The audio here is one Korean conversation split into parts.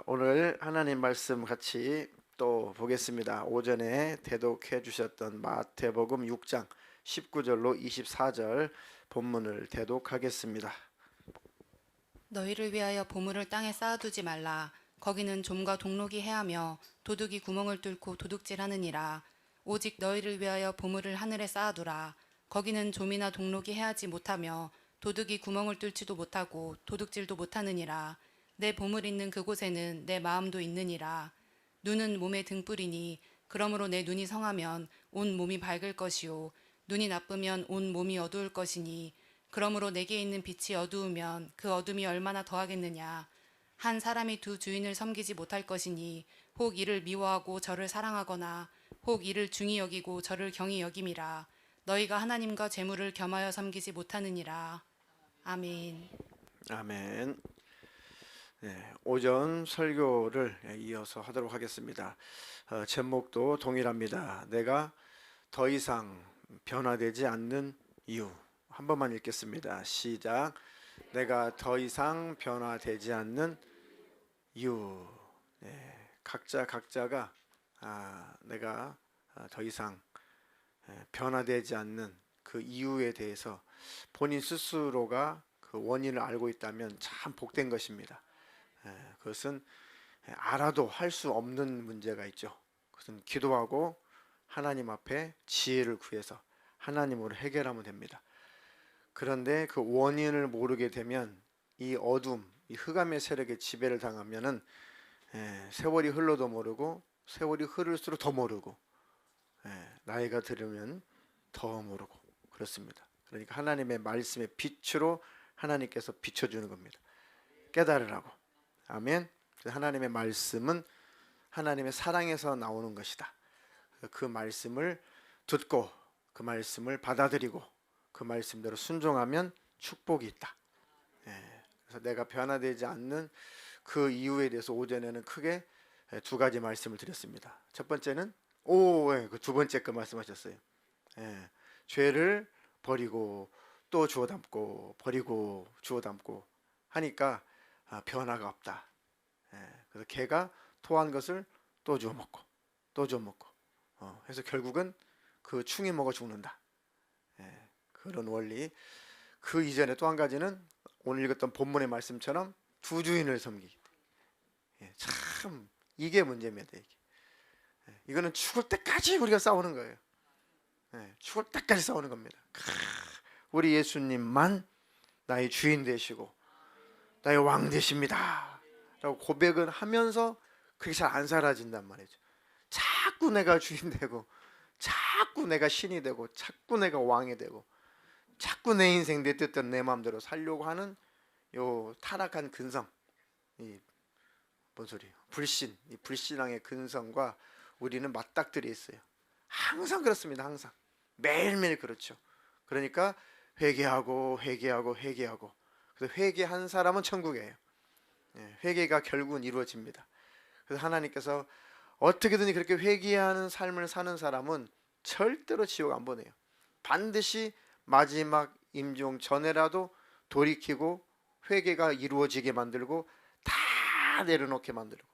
오늘 하나님 말씀 같이 또 보겠습니다. 오전에 대독해 주셨던 마태복음 6장 19절로 24절 본문을 대독하겠습니다. 너희를 위하여 보물을 땅에 쌓아두지 말라. 거기는 좀과 동록이 해하며 도둑이 구멍을 뚫고 도둑질하느니라. 오직 너희를 위하여 보물을 하늘에 쌓아두라. 거기는 좀이나 동록이 해하지 못하며 도둑이 구멍을 뚫지도 못하고 도둑질도 못하느니라. 내 보물 있는 그곳에는 내 마음도 있느니라. 눈은 몸의 등불이니 그러므로 내 눈이 성하면 온 몸이 밝을 것이요 눈이 나쁘면 온 몸이 어두울 것이니 그러므로 내게 있는 빛이 어두우면 그 어둠이 얼마나 더하겠느냐. 한 사람이 두 주인을 섬기지 못할 것이니 혹 이를 미워하고 저를 사랑하거나 혹 이를 중히 여기고 저를 경히 여김이라. 너희가 하나님과 재물을 겸하여 섬기지 못하느니라. 아멘. 아멘. 오전 설교를 이어서 하도록 하겠습니다. 제목도 동일합니다. 내가 더 이상 변화되지 않는 이유. 한 번만 읽겠습니다. 시작. 내가 더 이상 변화되지 않는 이유. 각자가 내가 더 이상 변화되지 않는 그 이유에 대해서 본인 스스로가 그 원인을 알고 있다면 참 복된 것입니다. 그것은 알아도 할 수 없는 문제가 있죠. 그것은 기도하고 하나님 앞에 지혜를 구해서 하나님으로 해결하면 됩니다. 그런데 그 원인을 모르게 되면 이 어둠, 이 흑암의 세력에 지배를 당하면은 세월이 흘러도 모르고 세월이 흐를수록 더 모르고 나이가 들으면 더 모르고 그렇습니다. 그러니까 하나님의 말씀의 빛으로 하나님께서 비춰주는 겁니다. 깨달으라고. 아멘. 하나님의 말씀은 하나님의 사랑에서 나오는 것이다. 그 말씀을 듣고 그 말씀을 받아들이고 그 말씀대로 순종하면 축복이 있다. 그래서 내가 변화되지 않는 그 이유에 대해서 오전에는 크게 두 가지 말씀을 드렸습니다. 첫 번째는 그 두 번째 그 말씀하셨어요. 죄를 버리고 또 주워 담고 버리고 주워 담고 하니까 변화가 없다. 그래서 개가 토한 것을 또 주워 먹고 또 주워 먹고 해서 결국은 그 충이 먹어 죽는다. 그런 원리. 그 이전에 또 한 가지는 오늘 읽었던 본문의 말씀처럼 두 주인을 섬기기. 참 이게 문제입니다. 이거는 죽을 때까지 우리가 싸우는 거예요. 죽을 때까지 싸우는 겁니다. 우리 예수님만 나의 주인 되시고 나의 왕 되십니다 라고 고백은 하면서 그게 잘 안 사라진단 말이죠. 자꾸 내가 주인 되고 자꾸 내가 신이 되고 자꾸 내가 왕이 되고 자꾸 내 인생 내 뜻대로 내 마음대로 살려고 하는 요 타락한 근성, 이 뭔 소리예요? 불신, 이 불신앙의 근성과 우리는 맞닥뜨려 있어요. 항상 그렇습니다. 항상 매일매일 그렇죠. 그러니까 회개하고 그래서 회개한 사람은 천국이에요. 회개가 결국은 이루어집니다. 그래서 하나님께서 어떻게든 그렇게 회개하는 삶을 사는 사람은 절대로 지옥 안 보내요. 반드시 마지막 임종 전에라도 돌이키고 회개가 이루어지게 만들고 다 내려놓게 만들고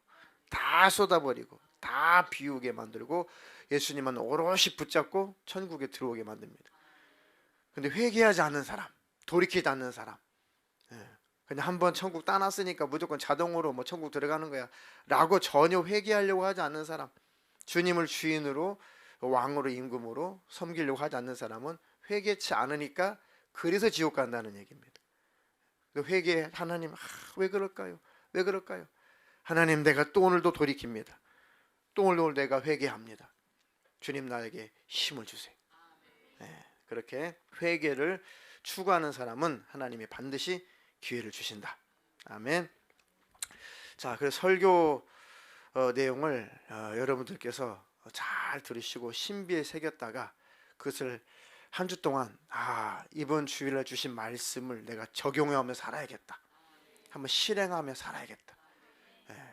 다 쏟아버리고 다 비우게 만들고 예수님은 오롯이 붙잡고 천국에 들어오게 만듭니다. 근데 회개하지 않는 사람, 돌이키지 않는 사람, 그냥 한번 천국 따놨으니까 무조건 자동으로 뭐 천국 들어가는 거야 라고 전혀 회개하려고 하지 않는 사람, 주님을 주인으로 왕으로 임금으로 섬기려고 하지 않는 사람은 회개치 않으니까 그래서 지옥 간다는 얘기입니다. 회개 하나님 왜 그럴까요? 왜 그럴까요? 하나님 내가 또 오늘도 돌이킵니다. 또 오늘 내가 회개합니다. 주님 나에게 힘을 주세요. 그렇게 회개를 추구하는 사람은 하나님이 반드시 기회를 주신다. 아멘. 자, 그래서 설교 내용을 여러분들께서 잘 들으시고 신비에 새겼다가 그것을 한 주 동안 이번 주일날 주신 말씀을 내가 적용하며 살아야겠다. 한번 실행하며 살아야겠다.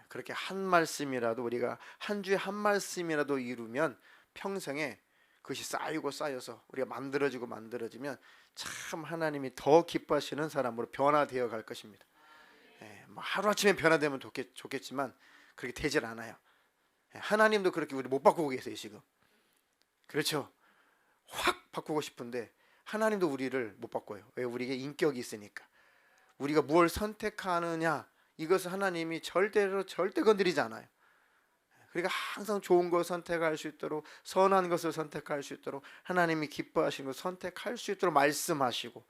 그렇게 한 말씀이라도 우리가 한 주에 한 말씀이라도 이루면 평생에 그것이 쌓이고 쌓여서 우리가 만들어지면 참 하나님이 더 기뻐하시는 사람으로 변화되어 갈 것입니다. 뭐 하루아침에 변화되면 좋겠지만 그렇게 되질 않아요. 하나님도 그렇게 우리 못 바꾸고 계세요 지금. 그렇죠. 확 바꾸고 싶은데 하나님도 우리를 못 바꿔요. 왜? 우리에게 인격이 있으니까. 우리가 무엇을 선택하느냐, 이것을 하나님이 절대 건드리지 않아요. 그러니까 항상 좋은 것을 선택할 수 있도록, 선한 것을 선택할 수 있도록, 하나님이 기뻐하시는 것을 선택할 수 있도록 말씀하시고,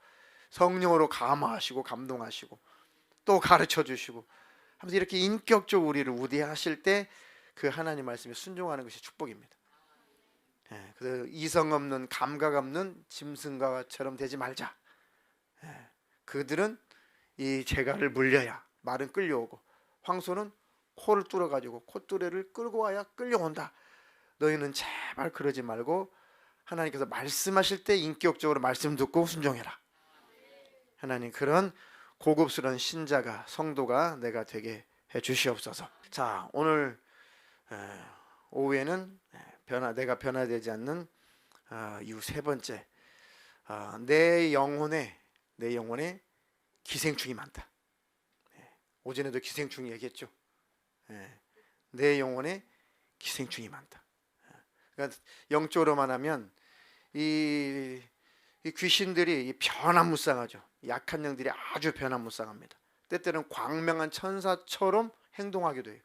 성령으로 감화하시고 감동하시고 또 가르쳐 주시고 하면서 이렇게 인격적으로 우리를 우대하실 때 그 하나님 말씀에 순종하는 것이 축복입니다. 그래서 이성 없는, 감각 없는 짐승과처럼 되지 말자. 그들은 이 재갈을 물려야 말은 끌려오고, 황소는 코를 뚫어가지고 콧뚜레를 끌고 와야 끌려온다. 너희는 제발 그러지 말고 하나님께서 말씀하실 때 인격적으로 말씀 듣고 순종해라. 하나님, 그런 고급스러운 신자가, 성도가 내가 되게 해 주시옵소서. 자, 오늘 오후에는 내가 변화되지 않는 이유 세 번째, 내 영혼에 기생충이 많다. 오전에도 기생충 얘기했죠. 내 영혼에 기생충이 많다. 그러니까 영적으로만 하면 이 귀신들이 변화무쌍하죠. 약한 영들이 아주 변화무쌍합니다. 때때로는 광명한 천사처럼 행동하기도 해요.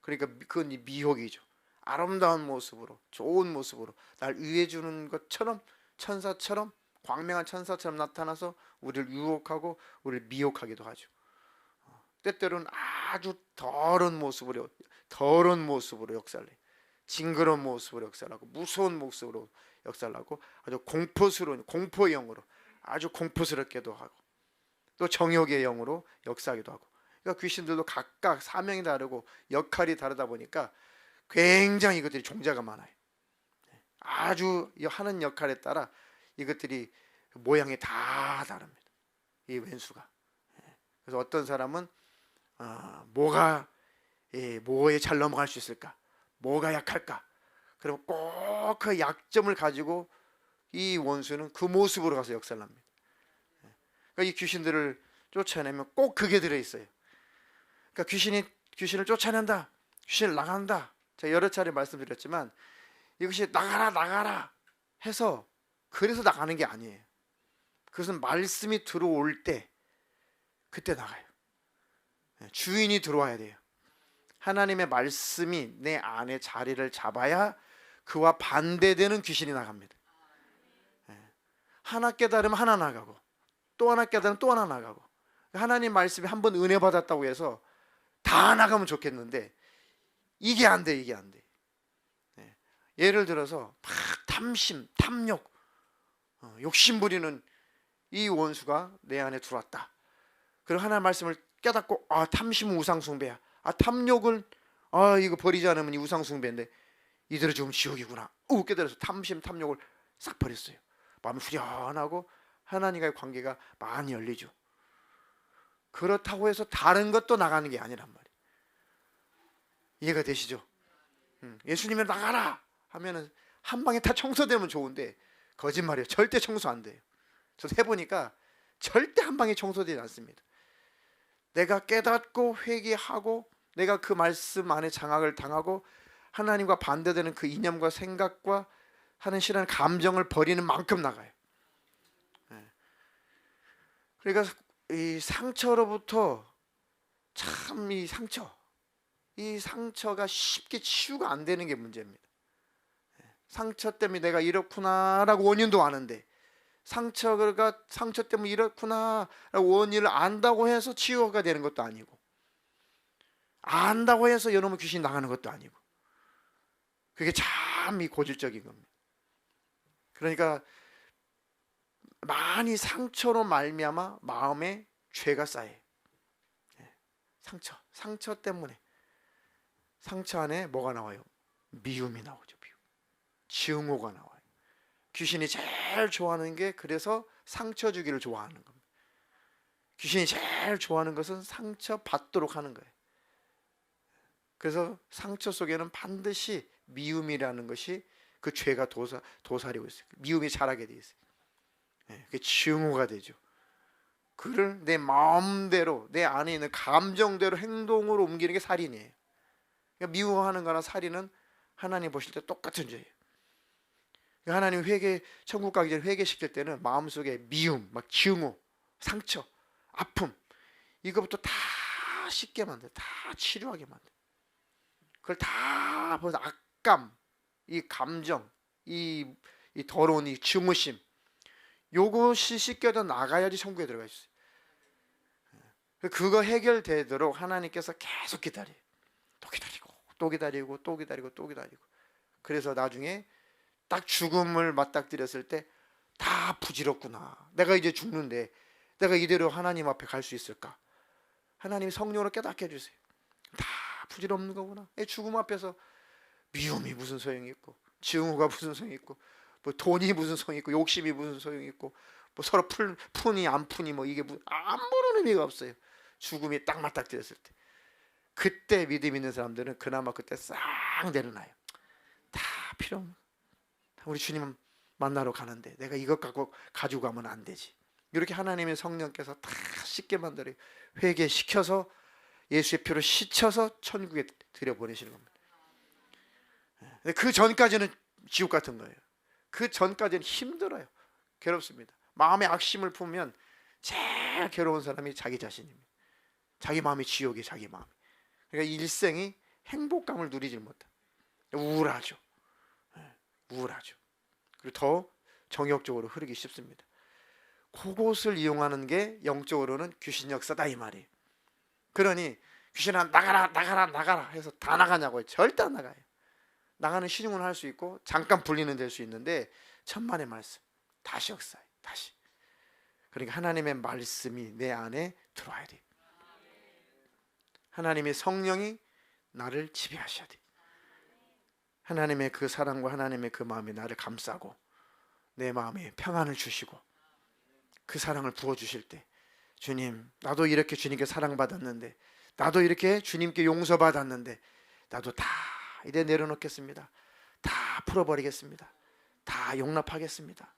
그러니까 그건 미혹이죠. 아름다운 모습으로, 좋은 모습으로 날 위해 주는 것처럼, 천사처럼, 광명한 천사처럼 나타나서 우리를 유혹하고 우리를 미혹하기도 하죠. 때때로는 아주 더러운 모습으로 역사를 해요. 징그러운 모습으로 역사하고, 무서운 모습으로 역사하고, 아주 공포스러운 공포의 영으로 아주 공포스럽게도 하고, 또 정욕의 영으로 역사하기도 하고. 그러니까 귀신들도 각각 사명이 다르고 역할이 다르다 보니까 굉장히 이것들이 종자가 많아요. 아주 하는 역할에 따라 이것들이 모양이 다 다릅니다. 이 왼수가. 그래서 어떤 사람은 뭐에 잘 넘어갈 수 있을까? 뭐가 약할까? 그럼 꼭 그 약점을 가지고 이 원수는 그 모습으로 가서 역사를 합니다. 그러니까 이 귀신들을 쫓아내면 꼭 그게 들어있어요. 그러니까 귀신을 쫓아낸다, 귀신을 나간다. 제가 여러 차례 말씀드렸지만 이것이 나가라 해서 그래서 나가는 게 아니에요. 그것은 말씀이 들어올 때 그때 나가요. 주인이 들어와야 돼요. 하나님의 말씀이 내 안에 자리를 잡아야 그와 반대되는 귀신이 나갑니다. 하나 깨달으면 하나 나가고, 또 하나 깨달으면 또 하나 나가고. 하나님 말씀이 한 번 은혜 받았다고 해서 다 나가면 좋겠는데 이게 안 돼. 예를 들어서 막 탐심, 탐욕, 욕심 부리는 이 원수가 내 안에 들어왔다. 그리고 하나님 말씀을 깨닫고, 탐심은 우상숭배야. 탐욕을 이거 버리지 않으면 이 우상숭배인데 이대로 죽으면 지옥이구나. 깨달아서 탐심, 탐욕을 싹 버렸어요. 마음이 후련하고 하나님과의 관계가 많이 열리죠. 그렇다고 해서 다른 것도 나가는 게 아니란 말이에요. 이해가 되시죠? 예수님이 나가라 하면은 한 방에 다 청소되면 좋은데 거짓말이에요. 절대 청소 안 돼요. 저도 해보니까 절대 한 방에 청소되지 않습니다. 내가 깨닫고 회개하고, 내가 그 말씀 안에 장악을 당하고 하나님과 반대되는 그 이념과 생각과 하는 싫어하는 감정을 버리는 만큼 나가요. 그러니까 이 상처로부터 참 이 상처가 쉽게 치유가 안 되는 게 문제입니다. 상처 때문에 내가 이렇구나라고 원인도 아는데, 상처 때문에 이렇구나라고 원인을 안다고 해서 치유가 되는 것도 아니고, 안다고 해서 여러분 귀신이 나가는 것도 아니고, 그게 참 이 고질적인 겁니다. 그러니까 많이 상처로 말미암아 마음에 죄가 쌓여요. 상처 때문에. 상처 안에 뭐가 나와요? 미움이 나오죠. 증오가 나와요. 귀신이 제일 좋아하는 게, 그래서 상처 주기를 좋아하는 겁니다. 귀신이 제일 좋아하는 것은 상처 받도록 하는 거예요. 그래서 상처 속에는 반드시 미움이라는 것이 그 죄가 도사리고 있어요. 미움이 자라게 돼 있어요. 그게 증오가 되죠. 그를 내 마음대로, 내 안에 있는 감정대로 행동으로 옮기는 게 살인이에요. 그러니까 미워하는 거나 살인은 하나님 보실 때 똑같은 죄예요. 그러니까 하나님 천국 가기 전에 회개시킬 때는 마음속에 미움, 막 증오, 상처, 아픔, 이거부터 다 씻게 만들어요. 다 치료하게 만들어요. 그걸 다 벌써 악감, 이 감정, 이 더러운 이 증오심, 요것이 씻겨져 나가야지 천국에 들어갈 수 있어요. 그거 해결되도록 하나님께서 계속 기다려요. 또 기다리고 또 기다리고 또 기다리고 또 기다리고. 그래서 나중에 딱 죽음을 맞닥뜨렸을 때 다 부질없구나. 내가 이제 죽는데 내가 이대로 하나님 앞에 갈 수 있을까? 하나님이 성령으로 깨닫게 해주세요. 다 부질없는 거구나. 죽음 앞에서 미움이 무슨 소용이 있고, 증오가 무슨 소용이 있고, 뭐 돈이 무슨 소용이 있고, 욕심이 무슨 소용이 있고, 뭐 서로 푸니 안 푸니 뭐 이게 아무런 의미가 없어요. 죽음이 딱 맞닥뜨렸을 때, 그때 믿음 있는 사람들은 그나마 그때 싹 내려놔요. 다 필요 없는, 우리 주님 만나러 가는데 내가 이것 갖고 가지고 가면 안 되지. 이렇게 하나님의 성령께서 다 씻게 만들어요. 회개시켜서 예수의 피로 씻혀서 천국에 들여보내시는 겁니다. 그 전까지는 지옥 같은 거예요. 그 전까지는 힘들어요. 괴롭습니다. 마음에 악심을 품으면 제일 괴로운 사람이 자기 자신입니다. 자기 마음이 지옥이에요. 자기 마음. 그러니까 일생이 행복감을 누리질 못해. 우울하죠. 우울하죠. 그리고 더 정욕적으로 흐르기 쉽습니다. 그곳을 이용하는 게 영적으로는 귀신 역사다 이 말이에요. 그러니 귀신아 나가라 나가라 나가라 해서 다 나가냐고요. 절대 안 나가요. 나가는 시중은 할 수 있고 잠깐 분리는 될 수 있는데 천만의 말씀 다시 역사해. 다시. 그러니까 하나님의 말씀이 내 안에 들어와야 돼. 하나님의 성령이 나를 지배하셔야 돼. 하나님의 그 사랑과 하나님의 그 마음이 나를 감싸고 내 마음에 평안을 주시고 그 사랑을 부어주실 때, 주님 나도 이렇게 주님께 사랑받았는데, 나도 이렇게 주님께 용서받았는데, 나도 다 이제 내려놓겠습니다. 다 풀어버리겠습니다. 다 용납하겠습니다.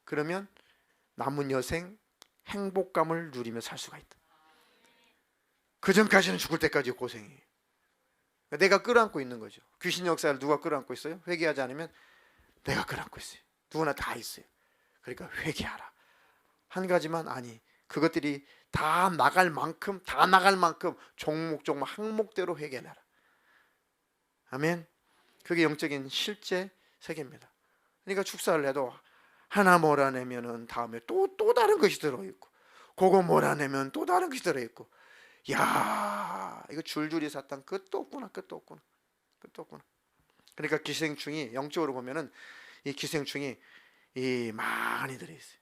그러면 남은 여생 행복감을 누리며 살 수가 있다. 그 전까지는 죽을 때까지 고생이에요. 내가 끌어안고 있는 거죠. 귀신 역사를 누가 끌어안고 있어요? 회개하지 않으면 내가 끌어안고 있어요. 누구나 다 있어요. 그러니까 회개하라. 한 가지만 아니, 그것들이 다 나갈 만큼 종목 항목대로 회개하라. 아멘. 그게 영적인 실제 세계입니다. 그러니까 축사를 해도 하나 몰아내면은 다음에 또 다른 것이 들어있고, 그거 몰아내면 또 다른 것이 들어있고, 야 이거 줄줄이 사탕 끝도 없구나. 그러니까 기생충이 영적으로 보면은 이 기생충이 많이 들어있어요.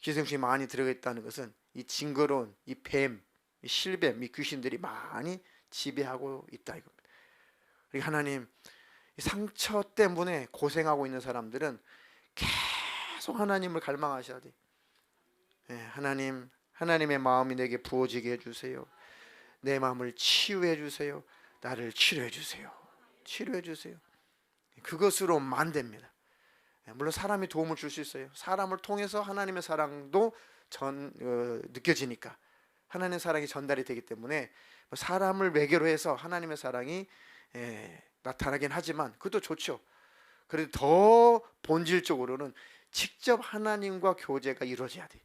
기생충이 많이 들어가 있다는 것은 이 징그러운 이 뱀, 이 실뱀, 이 귀신들이 많이 지배하고 있다 이겁니다. 그러니까 하나님, 이 상처 때문에 고생하고 있는 사람들은 계속 하나님을 갈망하셔야 돼. 하나님의 마음이 내게 부어지게 해주세요. 내 마음을 치유해 주세요. 나를 치료해 주세요. 그것으로만 됩니다. 물론 사람이 도움을 줄 수 있어요. 사람을 통해서 하나님의 사랑도 느껴지니까, 하나님의 사랑이 전달이 되기 때문에 사람을 매개로 해서 하나님의 사랑이 나타나긴 하지만 그것도 좋죠. 그래도 더 본질적으로는 직접 하나님과 교제가 이루어져야 돼요.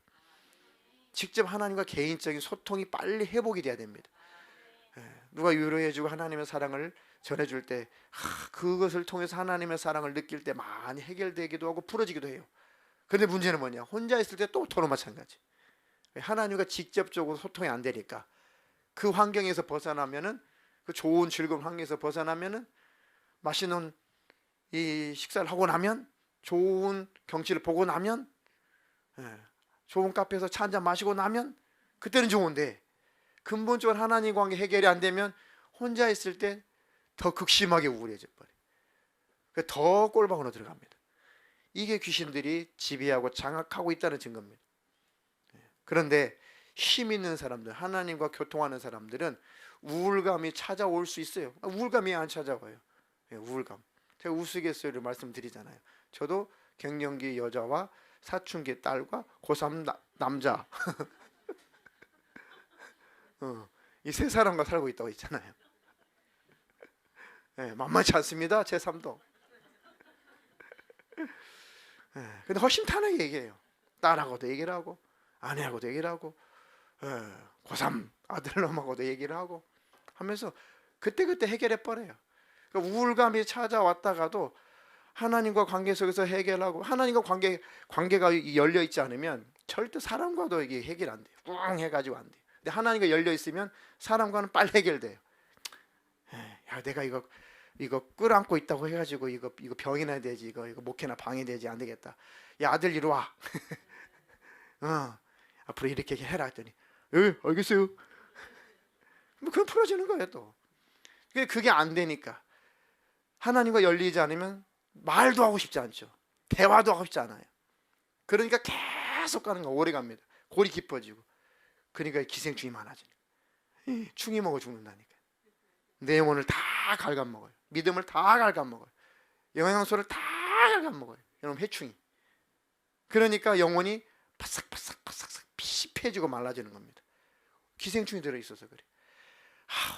직접 하나님과 개인적인 소통이 빨리 회복이 돼야 됩니다. 누가 위로해주고 하나님의 사랑을 전해줄 때 그것을 통해서 하나님의 사랑을 느낄 때 많이 해결되기도 하고 풀어지기도 해요. 그런데 문제는 뭐냐? 혼자 있을 때 또 도로 마찬가지. 하나님과 직접적으로 소통이 안 되니까 그 환경에서 벗어나면은, 그 좋은 즐거운 환경에서 벗어나면은, 맛있는 이 식사를 하고 나면, 좋은 경치를 보고 나면, 좋은 카페에서 차 한잔 마시고 나면 그때는 좋은데, 근본적으로 하나님 관계 해결이 안 되면 혼자 있을 때 더 극심하게 우울해져 버려요. 더 꼴방으로 들어갑니다. 이게 귀신들이 지배하고 장악하고 있다는 증거입니다. 그런데 힘 있는 사람들, 하나님과 교통하는 사람들은 우울감이 찾아올 수 있어요. 우울감이 안 찾아와요. 우울감. 제가 우스갯소리로 말씀드리잖아요. 저도 갱년기 여자와 사춘기 딸과 고3 남자 이 세 사람과 살고 있다고 했잖아요. 네, 만만치 않습니다. 제 삶도. 네, 근데 허심탄회하게 얘기해요. 딸하고도 얘기를 하고 아내하고도 얘기를 하고 고3 아들놈하고도 얘기를 하고 하면서 그때그때 해결해 버려요. 그러니까 우울감이 찾아왔다가도 하나님과 관계 속에서 해결하고, 하나님과 관계가 열려 있지 않으면 절대 사람과도 이게 해결 안 돼요. 꽝 해가지고 안 돼요. 근데 하나님과 열려 있으면 사람과는 빨리 해결돼요. 야, 내가 이거 끌어안고 있다고 해가지고 이거 병이 나야 되지, 이거 목회나 방해되지, 안 되겠다. 야, 아들 이리 와. 앞으로 이렇게 해라 했더니 알겠어요. 뭐 그건 풀어지는 거예요. 또 그게 안 되니까 하나님과 열리지 않으면 말도 하고 싶지 않죠. 대화도 하고 싶지 않아요. 그러니까 계속 가는 거, 오래 갑니다. 골이 깊어지고. 그러니까 기생충이 많아지는 거예요. 충이 먹어 죽는다니까. 내 영혼을 다 갉아먹어요. 믿음을 다 갉아먹어요. 영양소를 다 갉아먹어요. 여러분, 해충이. 그러니까 영혼이 바싹바싹 피폐해지고 말라지는 겁니다. 기생충이 들어있어서 그래.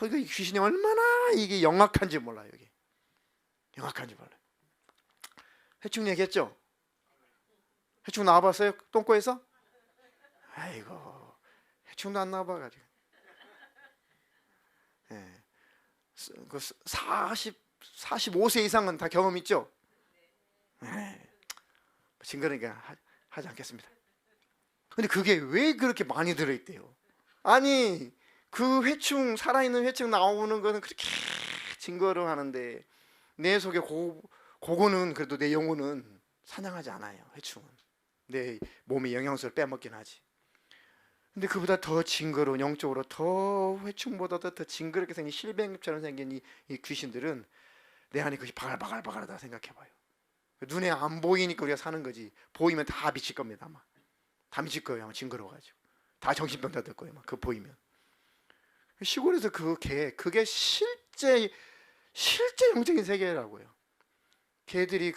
이거 귀신이 얼마나 이게 영악한지 몰라요. 이게 영악한지 몰라요. 해충 얘기했죠? 해충 나와봤어요? 똥꼬에서? 아이고, 해충도 안 나와봐가지고. 예. 그 45세 이상은 다 경험 있죠? 징그러니까 하지 않겠습니다. 근데 그게 왜 그렇게 많이 들어있대요? 아니, 그 해충, 살아있는 해충 나오는 거는 그렇게 징그러워하는데 내 속에 그거는 그래도 내 영혼은 사냥하지 않아요. 해충은 내 몸에 영양소를 빼먹긴 하지. 근데 그보다 더 징그러운, 영적으로 더 해충보다도 더 징그럽게 생긴 실뱀처럼 생긴 이 귀신들은 내 안에 그것이 바글바글하다 생각해봐요. 눈에 안 보이니까 우리가 사는 거지. 보이면 다 미칠 겁니다. 아마 다 미칠 거예요. 아마 징그러워가지고 다 정신병자 될 거예요. 그 보이면. 시골에서 그게 실제 영적인 세계라고요. 개들이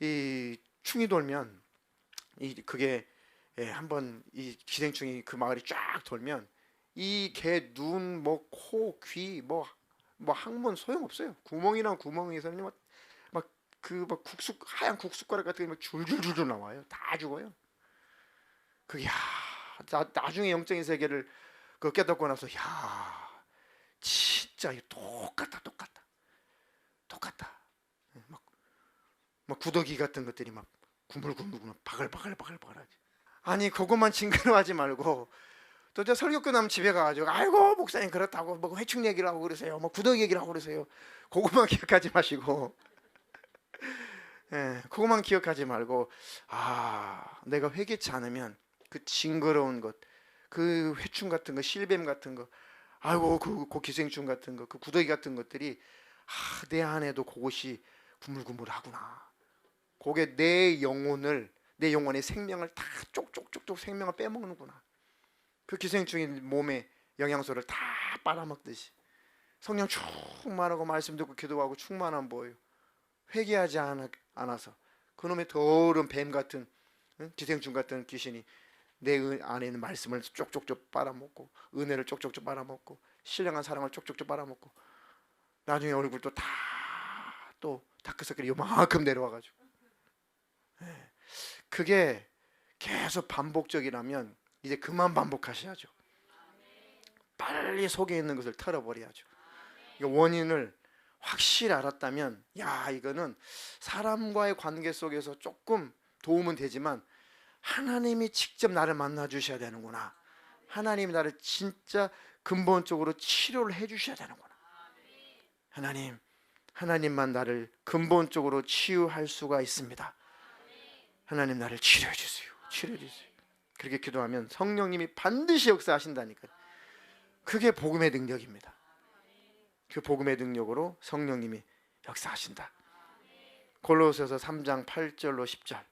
이 충이 돌면 그게 한번 이 기생충이 그 마을이 쫙 돌면 이 개 눈, 뭐 코, 귀, 뭐 항문 소용없어요. 구멍이랑 구멍에서는 막 하얀 국숫가락 같은 게 막 줄줄줄 나와요. 다 죽어요. 그게 나중에 영적인 세계를 깨닫고 나서 진짜 똑같다. 막 구더기 같은 것들이 막 구물구물 바글바글하지. 아니, 그것만 징그러워하지 말고 또 저 설교 끝나면 집에 가가지고 아이고 목사님 그렇다고 뭐 해충 얘기를 하고 그러세요, 뭐 구더기 얘기를 하고 그러세요. 그것만 기억하지 마시고 그것만 기억하지 말고 내가 회개치 않으면 그 징그러운 것, 그 해충 같은 거, 실뱀 같은 거, 아이고 그 기생충 같은 거, 그 구더기 같은 것들이 내 안에도 그것이 구물구물하구나. 그게 내 영혼의 생명을 다 쪽쪽쪽쪽 생명을 빼먹는구나. 그 기생충이 몸에 영양소를 다 빨아먹듯이 성령 충만하고 말씀 듣고 기도하고 충만한 보여요. 회개하지 않아서 그놈의 더러운 뱀 같은 기생충 같은 귀신이 내 안에 있는 말씀을 쪽쪽쪽 빨아먹고 은혜를 쪽쪽쪽 빨아먹고 신령한 사랑을 쪽쪽쪽 빨아먹고 나중에 얼굴도 또 다크서클이 요만큼 내려와가지고 그게 계속 반복적이라면 이제 그만 반복하셔야죠. 빨리 속에 있는 것을 털어버려야죠. 원인을 확실히 알았다면 이거는 사람과의 관계 속에서 조금 도움은 되지만 하나님이 직접 나를 만나 주셔야 되는구나. 하나님이 나를 진짜 근본적으로 치료를 해 주셔야 되는구나. 하나님만 나를 근본적으로 치유할 수가 있습니다. 하나님 나를 치료해 주세요. 그렇게 기도하면 성령님이 반드시 역사하신다니까요. 그게 복음의 능력입니다. 그 복음의 능력으로 성령님이 역사하신다. 골로새서 3장 8절로 10절.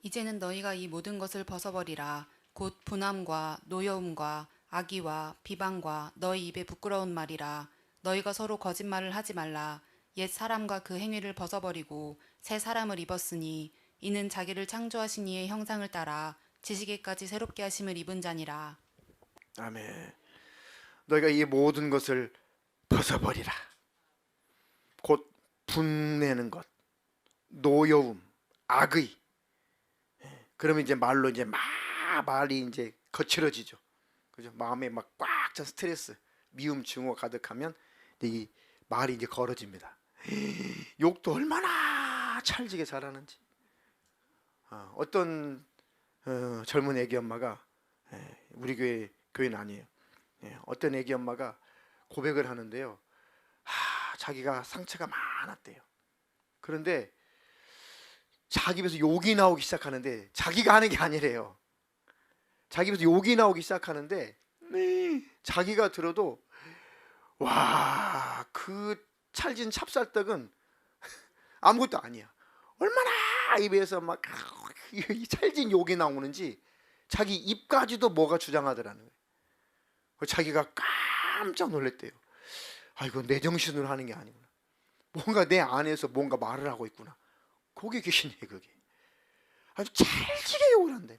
이제는 너희가 이 모든 것을 벗어버리라. 곧 분함과 노여움과 악의와 비방과 너희 입에 부끄러운 말이라. 너희가 서로 거짓말을 하지 말라. 옛 사람과 그 행위를 벗어버리고 새 사람을 입었으니 이는 자기를 창조하신 이의 형상을 따라 지식에까지 새롭게 하심을 입은 자니라. 아멘. 너희가 이 모든 것을 벗어버리라. 곧 분내는 것, 노여움, 악의. 그러면 이제 말로 이제 말이 이제 거칠어지죠. 그죠? 마음에 막 꽉 찬 스트레스, 미움, 증오 가득하면 이 말이 이제 걸어집니다. 욕도 얼마나 찰지게 잘하는지. 어떤 젊은 애기 엄마가, 우리 교회는 아니에요. 어떤 애기 엄마가 고백을 하는데요. 자기가 상처가 많았대요. 그런데 자기 입에서 욕이 나오기 시작하는데, 자기가 하는 게 아니래요. 자기 입에서 욕이 나오기 시작하는데 자기가 들어도 와, 그 찰진 찹쌀떡은 아무것도 아니야. 얼마나 입에서 막 찰진 욕이 나오는지 자기 입까지도 뭐가 주장하더라는 거예요. 자기가 깜짝 놀랐대요. 이건 내 정신으로 하는 게 아니구나. 뭔가 내 안에서 뭔가 말을 하고 있구나. 그게 귀신이에요. 그게 아주 찰지게 욕을 한대.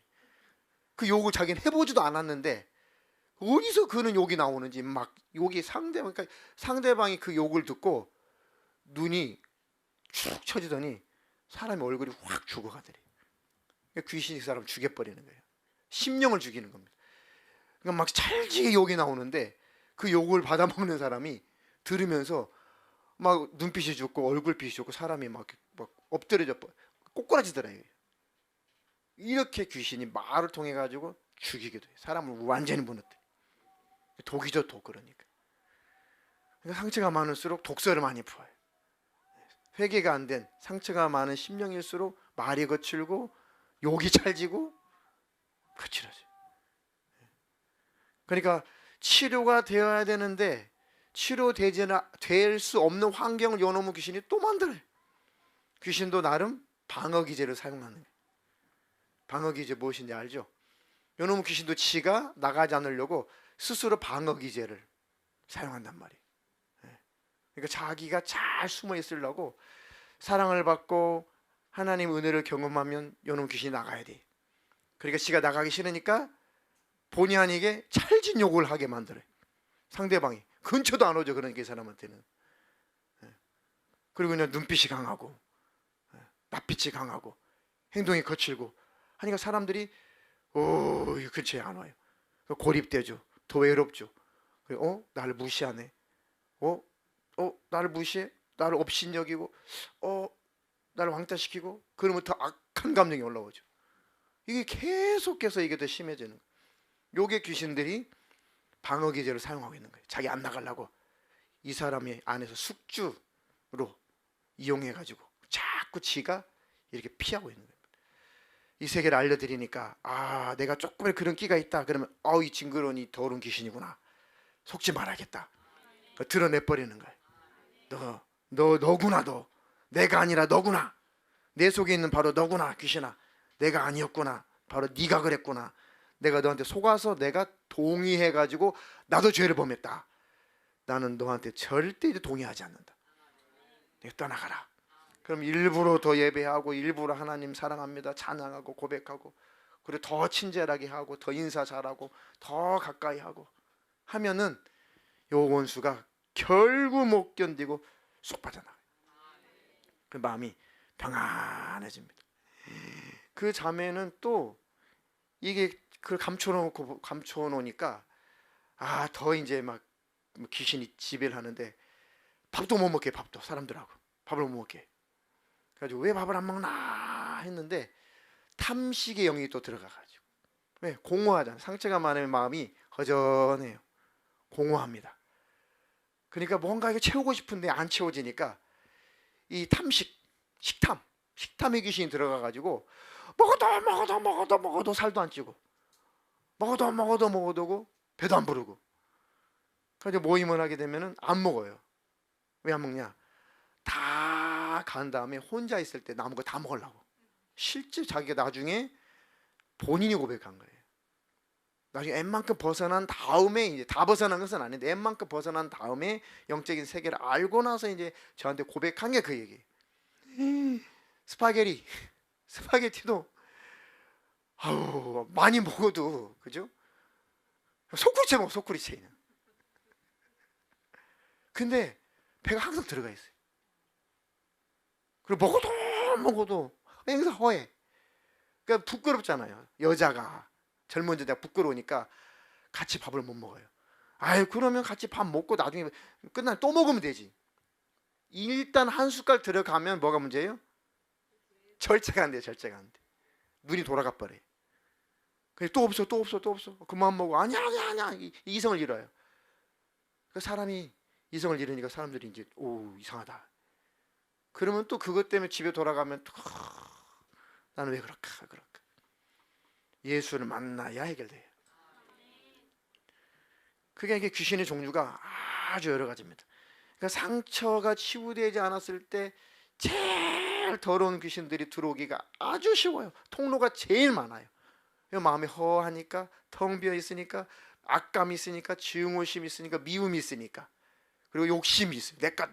그 욕을 자기는 해보지도 않았는데 어디서 그는 욕이 나오는지 막 욕이 그러니까 상대방이 그 욕을 듣고 눈이 축 처지더니 사람의 얼굴이 확 죽어가더래. 귀신이 그 사람을 죽여버리는 거예요. 심령을 죽이는 겁니다. 그러니까 막 찰지게 욕이 나오는데 그 욕을 받아먹는 사람이 들으면서 막 눈빛이 죽고 얼굴빛이 죽고 사람이 막 엎드려져 꼬꾸라지더래요. 이렇게 귀신이 말을 통해 가지고 죽이기도 해요. 사람을 완전히 무너뜨려. 독이죠, 독. 그러니까 상처가 많을수록 독서를 많이 부어요. 회개가 안 된 상처가 많은 심령일수록 말이 거칠고 욕이 찰지고 거칠어져요. 그러니까 치료가 되어야 되는데 될 수 없는 환경을 요놈의 귀신이 또 만들어요. 귀신도 나름 방어기제를 사용하는 거예요. 방어기제 무엇인지 알죠? 요놈의 귀신도 지가 나가지 않으려고 스스로 방어기제를 사용한단 말이에요. 그러니까 자기가 잘 숨어 있으려고 사랑을 받고 하나님 은혜를 경험하면 요놈의 귀신이 나가야 돼. 그러니까 지가 나가기 싫으니까 본의 아니게 찰진 욕을 하게 만들어요. 상대방이 근처도 안 오죠. 그러니까 이 사람한테는. 그리고 그냥 눈빛이 강하고 낯빛이 강하고 행동이 거칠고 하니까 사람들이 근처에 안 와요. 고립되죠. 더 외롭죠. 나를 무시하네. 나를 무시해. 나를 업신여기고 나를 왕따시키고 그러면 더 악한 감정이 올라오죠. 이게 계속해서 이게 더 심해지는 거예요. 요게 귀신들이 방어기제를 사용하고 있는 거예요. 자기 안 나가려고 이 사람의 안에서 숙주로 이용해가지고 자꾸 지가 이렇게 피하고 있는 거예요. 이 세계를 알려드리니까 내가 조금의 그런 끼가 있다 그러면 이 징그러운 이 더러운 귀신이구나. 속지 말아야겠다. 드러내버리는 거예요. 너구나. 너 내가 아니라 너구나. 내 속에 있는 바로 너구나. 귀신아, 내가 아니었구나. 바로 네가 그랬구나. 내가 너한테 속아서 내가 동의해가지고 나도 죄를 범했다. 나는 너한테 절대 동의하지 않는다. 내가 떠나가라. 그럼 일부러 더 예배하고 일부러 하나님 사랑합니다 찬양하고 고백하고 그리고 더 친절하게 하고 더 인사 잘하고 더 가까이 하고 하면은 요 원수가 결국 못 견디고 쏙 빠져나가요. 그 마음이 평안해집니다. 그 자매는 또 이게 그걸 감춰놓으니까 더 이제 막 귀신이 지배를 하는데 밥도 못 먹게. 밥도 사람들하고 밥을 못 먹게. 그래가지고 왜 밥을 안 먹나 했는데 탐식의 영이 또 들어가가지고 왜 공허하잖아. 상처가 많은 마음이 허전해요. 공허합니다. 그러니까 뭔가 이거 채우고 싶은데 안 채워지니까 이 식탐의 귀신이 들어가가지고 먹어도 살도 안 찌고 먹어도 배도 안 부르고 그래서 모임을 하게 되면은 안 먹어요. 왜 안 먹냐? 다 간 다음에 혼자 있을 때 남은 거 다 먹으려고. 실제 자기가 나중에 본인이 고백한 거예요. 나중에 M만큼 벗어난 다음에, 이제 다 벗어난 것은 아닌데 M만큼 벗어난 다음에 영적인 세계를 알고 나서 이제 저한테 고백한 게 그 얘기예요. 스파게티도 아우 많이 먹어도, 그죠? 소쿠리째 먹어, 소쿠리째. 근데 배가 항상 들어가 있어요. 그리고 먹어도 행사 허해. 그러니까 부끄럽잖아요. 여자가, 젊은 여자가 부끄러우니까 같이 밥을 못 먹어요. 아유, 그러면 같이 밥 먹고 나중에 끝나면 또 먹으면 되지. 일단 한 숟갈 들어가면 뭐가 문제예요? 절제가 안 돼요. 절제가 안 돼. 눈이 돌아가 버려요. 그래서 또 없어. 그만 먹어. 아니야. 이성을 잃어요. 그 사람이 이성을 잃으니까 사람들이 이제 오, 이상하다. 그러면 또 그것 때문에 집에 돌아가면 또 나는 왜 그럴까? 예수를 만나야 해결돼요. 그게 이게 귀신의 종류가 아주 여러 가지입니다. 그러니까 상처가 치유되지 않았을 때 제일 더러운 귀신들이 들어오기가 아주 쉬워요. 통로가 제일 많아요. 마음이 허하니까, 텅 비어 있으니까, 악감이 있으니까, 증오심이 있으니까, 미움이 있으니까, 그리고 욕심이 있어요. 내꺼.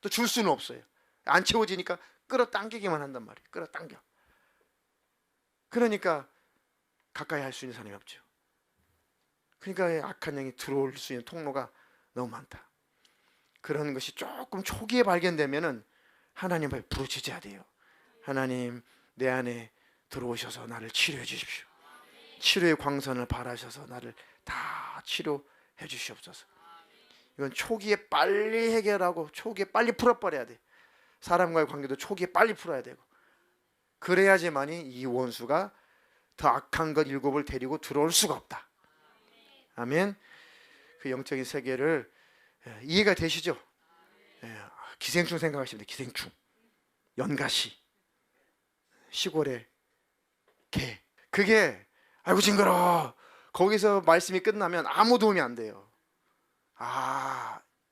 또 줄 수는 없어요. 안 채워지니까 끌어당기기만 한단 말이에요. 끌어당겨. 그러니까 가까이 할 수 있는 사람이 없죠. 그러니까 악한 영이 들어올 수 있는 통로가 너무 많다. 그런 것이 조금 초기에 발견되면은 하나님 앞에 부르짖어야 돼요. 하나님, 내 안에 들어오셔서 나를 치료해 주십시오. 치료의 광선을 발하셔서 나를 다 치료해 주시옵소서. 이건 초기에 빨리 해결하고 초기에 빨리 풀어버려야 돼. 사람과의 관계도 초기에 빨리 풀어야 되고, 그래야지만이 이 원수가 더 악한 것 일곱을 데리고 들어올 수가 없다. 아멘. 그 영적인 세계를 이해가 되시죠? 기생충 생각하시면 돼요. 기생충, 연가시, 시골의 개. 그게 아이고 징그러워. 거기서 말씀이 끝나면 아무 도움이 안 돼요.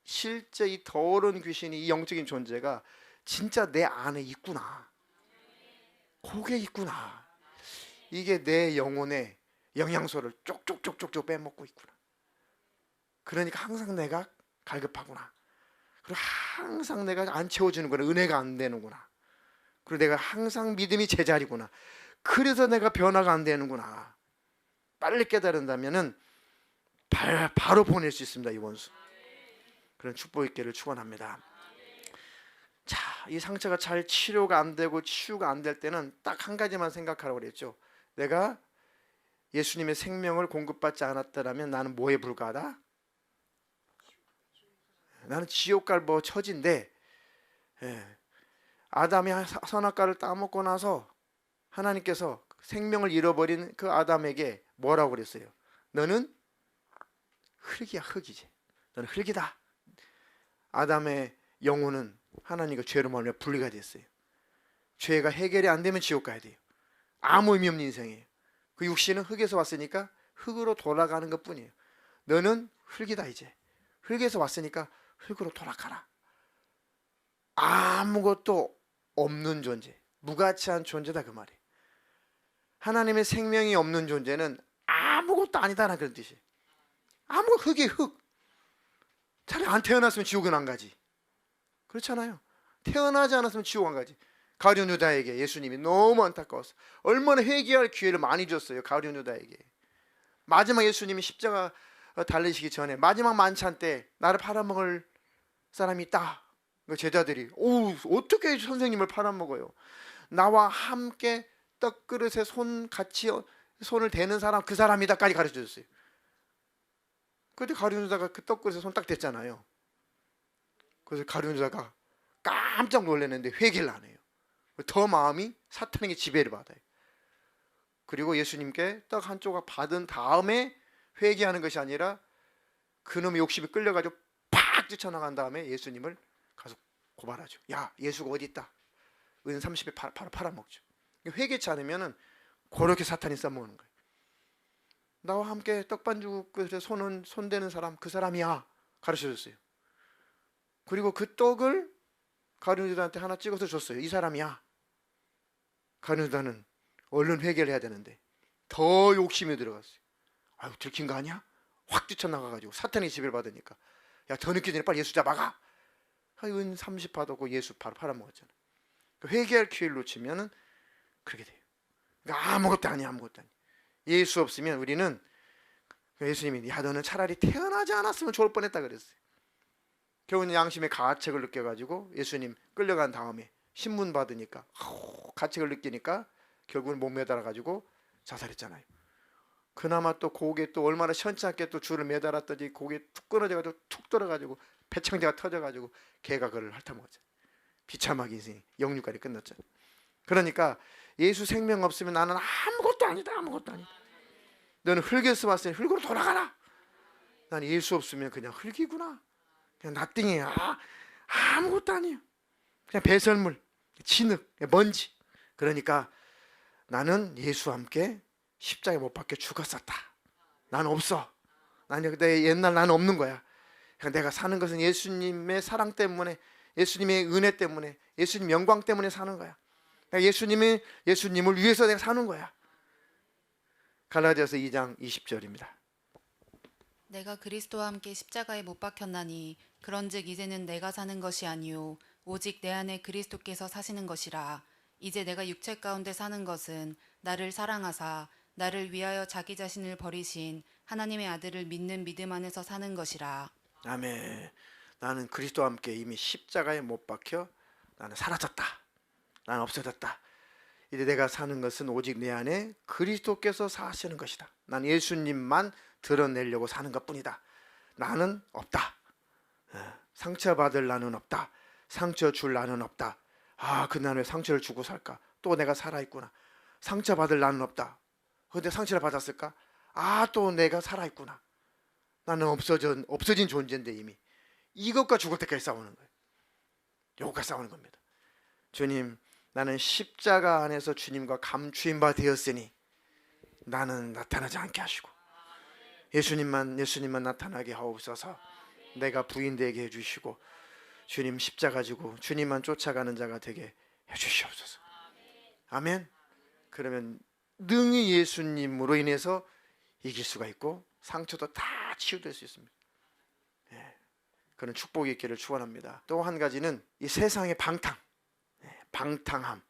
실제 이 더러운 귀신이, 이 영적인 존재가 진짜 내 안에 있구나. 그게 있구나. 이게 내 영혼의 영양소를 쪽쪽쪽쪽 빼먹고 있구나. 그러니까 항상 내가 갈급하구나. 그리고 항상 내가 안 채워주는구나. 은혜가 안 되는구나. 그리고 내가 항상 믿음이 제자리구나. 그래서 내가 변화가 안 되는구나. 빨리 깨달은다면은 바로 보낼 수 있습니다. 이 원수. 그런 축복 있기를 축원합니다. 자, 이 상처가 잘 치료가 안 되고 치유가 안 될 때는 딱 한 가지만 생각하라고 그랬죠. 내가 예수님의 생명을 공급받지 않았더라면 나는 뭐에 불과하다? 나는 지옥 갈 처지인데, 아담이 선악과를 따먹고 나서 하나님께서 생명을 잃어버린 그 아담에게 뭐라고 그랬어요? 너는 흙이야, 흙이지. 너는 흙이다. 아담의 영혼은 하나님과 죄로 말미암아 분리가 됐어요. 죄가 해결이 안 되면 지옥 가야 돼요. 아무 의미 없는 인생이에요. 그 육신은 흙에서 왔으니까 흙으로 돌아가는 것뿐이에요. 너는 흙이다. 이제 흙에서 왔으니까 흙으로 돌아가라. 아무것도 없는 존재, 무가치한 존재다, 그 말이에요. 하나님의 생명이 없는 존재는 아무것도 아니다라는 그런 뜻이에요. 흙이 흙. 차라리 안 태어났으면 지옥은 안 가지. 그렇잖아요. 태어나지 않았으면 지옥 안 가지. 가룟 유다에게 예수님이 너무 안타까웠어. 얼마나 회개할 기회를 많이 줬어요. 가룟 유다에게. 마지막 예수님이 십자가 달리시기 전에 마지막 만찬 때 나를 팔아먹을 사람이 있다. 제자들이 어떻게 선생님을 팔아먹어요? 나와 함께 떡그릇에 같이 손을 대는 사람, 그 사람이다까지 가르쳐줬어요. 그때 가룟 유다가 그 떡그릇에 손 딱 댔잖아요. 그래서 가룟 유다가 깜짝 놀랐는데 회개를 안 해요. 더 마음이 사탄에게 지배를 받아요. 그리고 예수님께 떡 한 조각 받은 다음에 회개하는 것이 아니라 그놈의 욕심이 끌려가지고 팍 뛰쳐나간 다음에 예수님을 가서 고발하죠. 야, 예수가 어디 있다? 은 30에 바로 팔아먹죠. 회개치 않으면 그렇게 사탄이 써먹는 거예요. 나와 함께 떡반죽 그릇에 손대는 사람, 그 사람이야 가르쳐줬어요. 그리고 그 떡을 가룟 유다한테 하나 찍어서 줬어요. 이 사람이야. 가룟 유다는 얼른 회개를 해야 되는데 더 욕심이 들어갔어요. 아유, 들킨 거 아니야? 확 뛰쳐나가가지고 사탄이 지배를 받으니까, 야, 더 늦기 전에 빨리 예수 잡아가. 은 30 받았고 예수 바로 팔아먹었잖아. 회개할 기회를 놓치면은 그렇게 돼요. 그러니까 아무것도 아니야, 아무것도 아니야. 예수 없으면 우리는, 예수님이 야, 너는 차라리 태어나지 않았으면 좋을 뻔했다 그랬어요. 결국은 양심의 가책을 느껴가지고 예수님 끌려간 다음에 신문 받으니까 가책을 느끼니까 결국은 못 매달아가지고 자살했잖아요. 그나마 또 고개 또 얼마나 시원찮게 또 줄을 매달았더니 고개 툭 끊어져가지고 툭 떨어가지고 배창자가 터져가지고 개가 그를 핥아먹었죠. 비참하게 인생이 영육간이 끝났죠. 그러니까 예수 생명 없으면 나는 아무것도 아니다, 아무것도 아니다. 너는 흙에서 왔으니 흙으로 돌아가라. 난 예수 없으면 그냥 흙이구나, 그냥 나띵이야, 아무것도 아니에요. 그냥 배설물, 진흙, 먼지. 그러니까 나는 예수와 함께 십자가에 못 박혀 죽었었다. 난 없어. 내 옛날 나는 없는 거야. 그러니까 내가 사는 것은 예수님의 사랑 때문에, 예수님의 은혜 때문에, 예수님 영광 때문에 사는 거야. 그러니까 예수님을 위해서 내가 사는 거야. 갈라디아서 2장 20절입니다. 내가 그리스도와 함께 십자가에 못 박혔나니 그런즉 이제는 내가 사는 것이 아니요 오직 내 안에 그리스도께서 사시는 것이라. 이제 내가 육체 가운데 사는 것은 나를 사랑하사 나를 위하여 자기 자신을 버리신 하나님의 아들을 믿는 믿음 안에서 사는 것이라. 아멘. 나는 그리스도와 함께 이미 십자가에 못 박혀 나는 사라졌다. 나는 없어졌다. 이제 내가 사는 것은 오직 내 안에 그리스도께서 사시는 것이다. 난 예수님만 드러내려고 사는 것뿐이다. 나는 없다. 상처받을 나는 없다. 상처 줄 나는 없다. 그날 왜 상처를 주고 살까? 또 내가 살아있구나. 상처받을 나는 없다. 근데 상처를 받았을까? 또 내가 살아있구나. 나는 없어진 존재인데 이미. 이것과 죽을 때까지 싸우는 거예요. 이것과 싸우는 겁니다. 주님, 나는 십자가 안에서 주님과 감추인 바 되었으니 나는 나타나지 않게 하시고 예수님만 나타나게 하옵소서. 내가 부인되게 해주시고 주님 십자가 지고 주님만 쫓아가는 자가 되게 해주시옵소서. 아멘. 그러면 능히 예수님으로 인해서 이길 수가 있고 상처도 다 치유될 수 있습니다. 그런 축복이 있기를 축원합니다. 또 한 가지는 이 세상의 방탕함,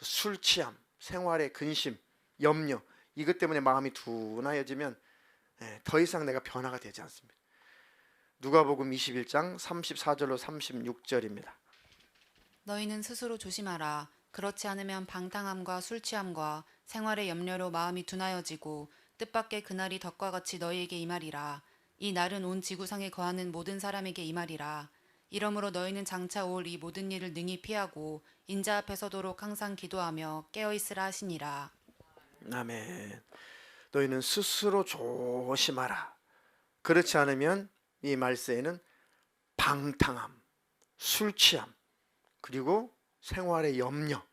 술 취함, 생활의 근심, 염려, 이것 때문에 마음이 둔하여지면 더 이상 내가 변화가 되지 않습니다. 누가복음 21장 34절로 36절입니다. 너희는 스스로 조심하라. 그렇지 않으면 방탕함과 술 취함과 생활의 염려로 마음이 둔하여지고 뜻밖의 그날이 덕과 같이 너희에게 임하리라. 이 날은 온 지구상에 거하는 모든 사람에게 임하리라. 이러므로 너희는 장차 올 이 모든 일을 능히 피하고 인자 앞에 서도록 항상 기도하며 깨어있으라 하시니라. 아멘. 너희는 스스로 조심하라. 그렇지 않으면 이 말세에는 방탕함, 술 취함, 그리고 생활의 염려,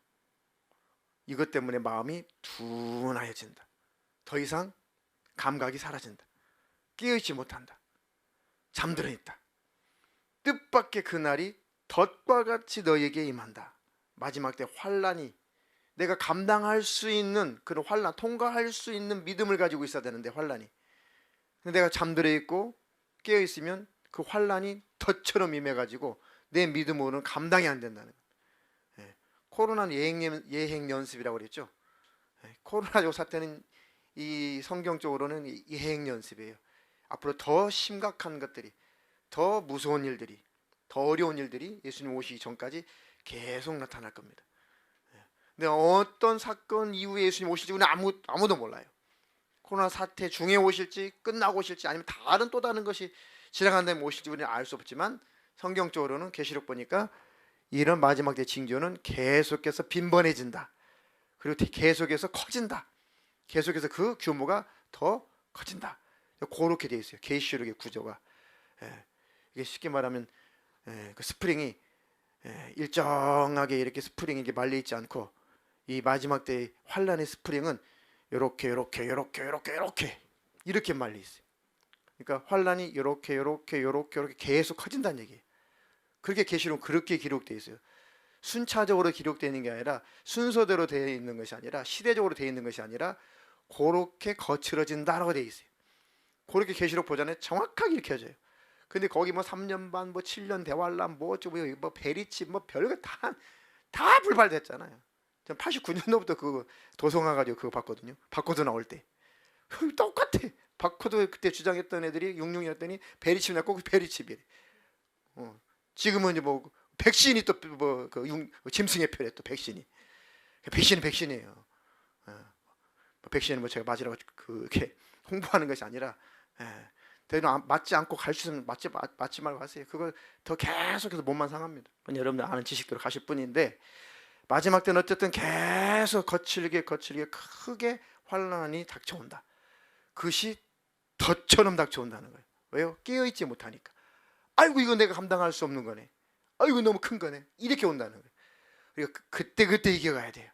이것 때문에 마음이 둔하여진다. 더 이상 감각이 사라진다. 깨어있지 못한다. 잠들어 있다. 뜻밖의 그날이 덫과 같이 너에게 임한다. 마지막 때 환난이, 내가 감당할 수 있는 그런 환난, 통과할 수 있는 믿음을 가지고 있어야 되는데 환난이, 근데 내가 잠들어 있고 깨어 있으면 그 환난이 덫처럼 임해가지고 내 믿음으로는 감당이 안 된다는 거예요. 코로나는 예행 연습이라고 그랬죠. 코로나 사태는 이 성경적으로는 예행 연습이에요. 앞으로 더 심각한 것들이, 더 무서운 일들이, 더 어려운 일들이 예수님 오시기 전까지 계속 나타날 겁니다. 근데 어떤 사건 이후에 예수님 오실지 우리는 아무도 몰라요. 코로나 사태 중에 오실지 끝나고 오실지 아니면 또 다른 것이 지나간 다음에 오실지 우리는 알 수 없지만 성경적으로는 계시록 보니까 이런 마지막 때 징조는 계속해서 빈번해진다. 그리고 계속해서 커진다. 계속해서 그 규모가 더 커진다. 그렇게 돼 있어요. 계시록의 구조가. 이게 쉽게 말하면 그 스프링이 일정하게 이렇게 스프링이 이렇게 말려 있지 않고 이 마지막 때 환란의 스프링은 이렇게 말려 있어요. 그러니까 환란이 이렇게 계속 커진다는 얘기예요. 그렇게 계시록은 그렇게 기록되어 있어요. 순차적으로 기록되는 게 아니라 순서대로 되어 있는 것이 아니라 시대적으로 되어 있는 것이 아니라 그렇게 거칠어진다라고 되어 있어요. 그렇게 계시록 보잖아요. 정확하게 읽혀져요. 근데 거기 뭐 3년 반, 뭐 7년 대환란, 뭐 어쩌고 뭐 베리치, 뭐 별거 다 불발됐잖아요. 전 89년도부터 그 도성화 가지고 그거 봤거든요. 바코드 나올 때 똑같아. 바코드 그때 주장했던 애들이 66이었더니 베리칩 났고 그 베리칩이래. 지금은 이제 뭐 백신이 또 뭐 그 짐승의 표래 또 백신이. 백신은 백신이에요. 백신은 뭐 제가 맞으라고 그렇게 홍보하는 것이 아니라, 대는 맞지 않고 갈 수 있으면 맞지 말고 하세요. 그걸 더 계속해서 몸만 상합니다. 여러분들 아는 지식대로 가실 뿐인데, 마지막 때는 어쨌든 계속 거칠게 크게 환란이 닥쳐온다. 그것이 덫처럼 닥쳐온다는 거예요. 왜요? 깨어있지 못하니까. 아이고 이거 내가 감당할 수 없는 거네. 아이고 너무 큰 거네. 이렇게 온다는 거예요. 그러니까 그때 이겨가야 돼요.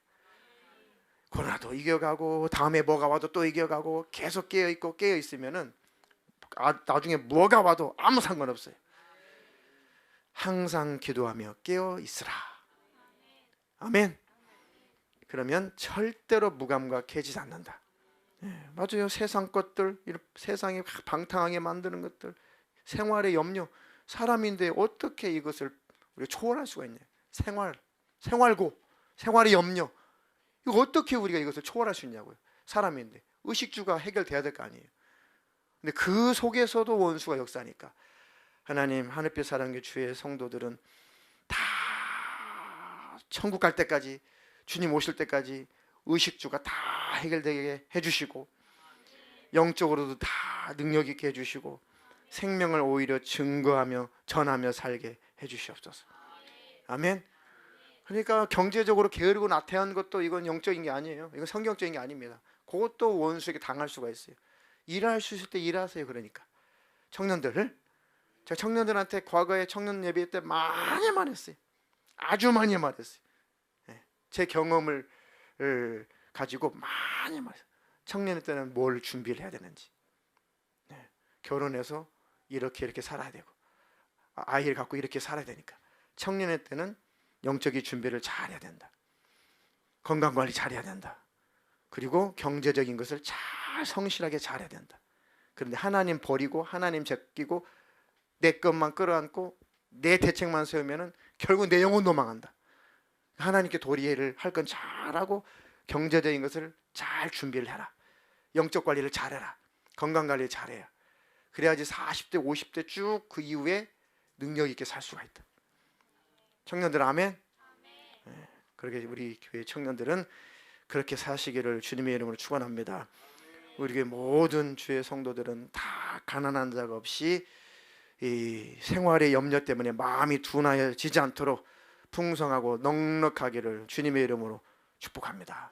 코로나도 이겨가고 다음에 뭐가 와도 또 이겨가고 계속 깨어있고 깨어있으면은 나중에 뭐가 와도 아무 상관없어요. 항상 기도하며 깨어있으라. 아멘. 그러면 절대로 무감각해지지 않는다. 맞아요. 세상 것들, 세상에 방탕하게 만드는 것들, 생활의 염려, 사람인데 어떻게 이것을 우리가 초월할 수가 있냐. 생활고, 생활의 염려, 이거 어떻게 우리가 이것을 초월할 수 있냐고요. 사람인데 의식주가 해결돼야 될 거 아니에요. 근데 그 속에서도 원수가 역사하니까 하나님, 하늘빛 사랑의 주의 성도들은 다 천국 갈 때까지, 주님 오실 때까지 의식주가 다 해결되게 해주시고, 영적으로도 다 능력 있게 해주시고, 생명을 오히려 증거하며 전하며 살게 해주시옵소서. 아멘. 그러니까 경제적으로 게으르고 나태한 것도 이건 영적인 게 아니에요. 이건 성경적인 게 아닙니다. 그것도 원수에게 당할 수가 있어요. 일할 수 있을 때 일하세요. 그러니까 청년들, 제가 청년들한테 과거에 청년 예배 때 많이 말했어요. 아주 많이 말했어요. 제 경험을 가지고 많이 말했어요. 청년 때는 뭘 준비를 해야 되는지, 결혼해서 이렇게 살아야 되고, 아이를 갖고 이렇게 살아야 되니까 청년의 때는 영적인 준비를 잘 해야 된다. 건강관리 잘 해야 된다. 그리고 경제적인 것을 잘 성실하게 잘 해야 된다. 그런데 하나님 버리고 하나님 제끼고 내 것만 끌어안고 내 대책만 세우면은 결국 내 영혼도 망한다. 하나님께 도리를 할 건 잘하고 경제적인 것을 잘 준비를 해라. 영적 관리를 잘해라. 건강 관리를 잘해야. 그래야지 40대 50대 쭉 그 이후에 능력 있게 살 수가 있다. 청년들 아멘. 그렇게 우리 교회 청년들은 그렇게 사시기를 주님의 이름으로 축원합니다. 우리 교회 모든 주의 성도들은 다 가난한 자가 없이 이 생활의 염려 때문에 마음이 둔하여지지 않도록 풍성하고 넉넉하기를 주님의 이름으로 축복합니다.